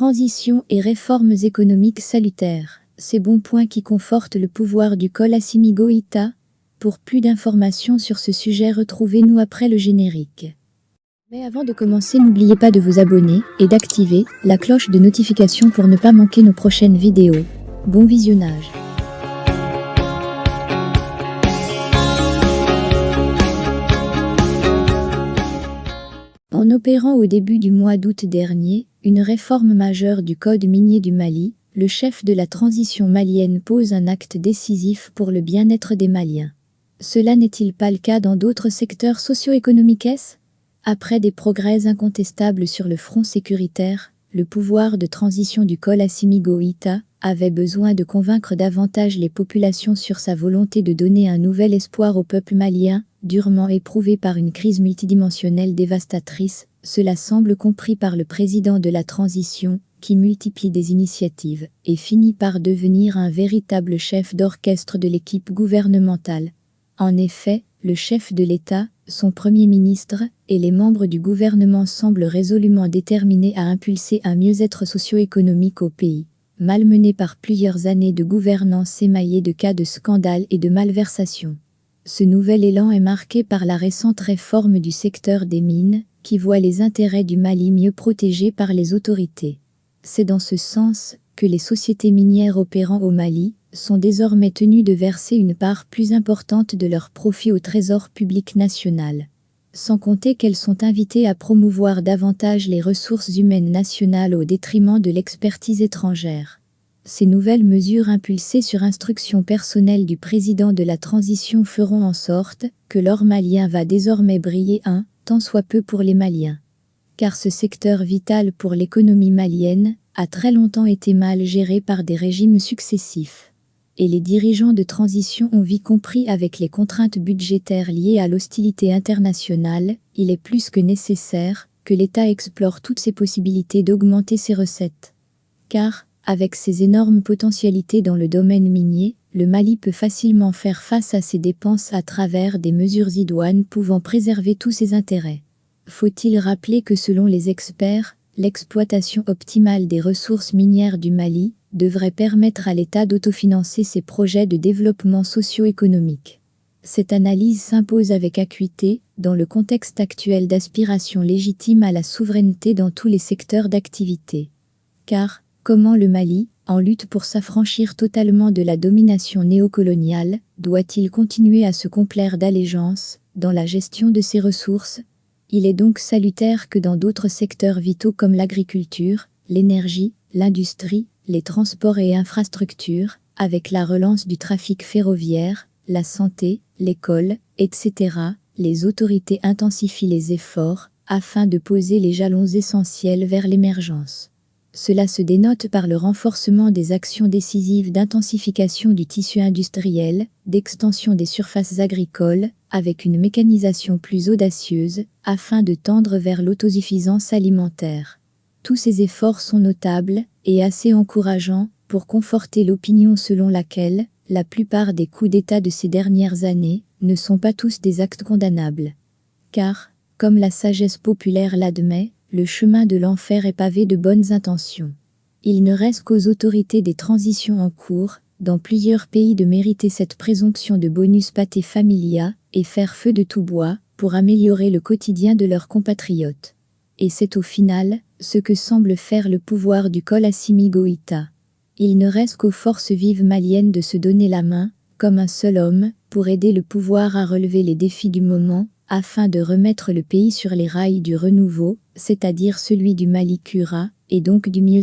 Transition et réformes économiques salutaires. Ces bons points qui confortent le pouvoir du col Assimi Goïta. Pour plus d'informations sur ce sujet, retrouvez-nous après le générique. Mais avant de commencer, n'oubliez pas de vous abonner et d'activer la cloche de notification pour ne pas manquer nos prochaines vidéos. Bon visionnage. En opérant au début du mois d'août dernier une réforme majeure du code minier du Mali, le chef de la transition malienne pose un acte décisif pour le bien-être des Maliens. Cela n'est-il pas le cas dans d'autres secteurs socio-économiques? Après des progrès incontestables sur le front sécuritaire, le pouvoir de transition du col Assimi Goïta avait besoin de convaincre davantage les populations sur sa volonté de donner un nouvel espoir au peuple malien, durement éprouvé par une crise multidimensionnelle dévastatrice. Cela semble compris par le président de la transition, qui multiplie des initiatives et finit par devenir un véritable chef d'orchestre de l'équipe gouvernementale. En effet, le chef de l'État, son premier ministre et les membres du gouvernement semblent résolument déterminés à impulser un mieux-être socio-économique au pays, malmené par plusieurs années de gouvernance émaillée de cas de scandales et de malversations. Ce nouvel élan est marqué par la récente réforme du secteur des mines, qui voit les intérêts du Mali mieux protégés par les autorités. C'est dans ce sens que les sociétés minières opérant au Mali sont désormais tenues de verser une part plus importante de leurs profits au trésor public national. Sans compter qu'elles sont invitées à promouvoir davantage les ressources humaines nationales au détriment de l'expertise étrangère. Ces nouvelles mesures impulsées sur instruction personnelle du président de la transition feront en sorte que l'or malien va désormais briller tant soit peu pour les Maliens. Car ce secteur vital pour l'économie malienne a très longtemps été mal géré par des régimes successifs. Et les dirigeants de transition ont vite compris avec les contraintes budgétaires liées à l'hostilité internationale, il est plus que nécessaire que l'État explore toutes ses possibilités d'augmenter ses recettes. Car, avec ses énormes potentialités dans le domaine minier, le Mali peut facilement faire face à ses dépenses à travers des mesures idoines pouvant préserver tous ses intérêts. Faut-il rappeler que selon les experts, l'exploitation optimale des ressources minières du Mali devrait permettre à l'État d'autofinancer ses projets de développement socio-économique. Cette analyse s'impose avec acuité dans le contexte actuel d'aspiration légitime à la souveraineté dans tous les secteurs d'activité. Car, comment le Mali, en lutte pour s'affranchir totalement de la domination néocoloniale, doit-il continuer à se complaire d'allégeance dans la gestion de ses ressources? Il est donc salutaire que dans d'autres secteurs vitaux comme l'agriculture, l'énergie, l'industrie, les transports et infrastructures, avec la relance du trafic ferroviaire, la santé, l'école, etc., les autorités intensifient les efforts afin de poser les jalons essentiels vers l'émergence. Cela se dénote par le renforcement des actions décisives d'intensification du tissu industriel, d'extension des surfaces agricoles, avec une mécanisation plus audacieuse, afin de tendre vers l'autosuffisance alimentaire. Tous ces efforts sont notables et assez encourageants pour conforter l'opinion selon laquelle la plupart des coups d'État de ces dernières années ne sont pas tous des actes condamnables. Car, comme la sagesse populaire l'admet, le chemin de l'enfer est pavé de bonnes intentions. Il ne reste qu'aux autorités des transitions en cours, dans plusieurs pays, de mériter cette présomption de bonus pater familia et faire feu de tout bois pour améliorer le quotidien de leurs compatriotes. Et c'est au final ce que semble faire le pouvoir du col Assimi Goïta. Il ne reste qu'aux forces vives maliennes de se donner la main, comme un seul homme, pour aider le pouvoir à relever les défis du moment, afin de remettre le pays sur les rails du renouveau, c'est-à-dire celui du Mali Kura, et donc du mieux.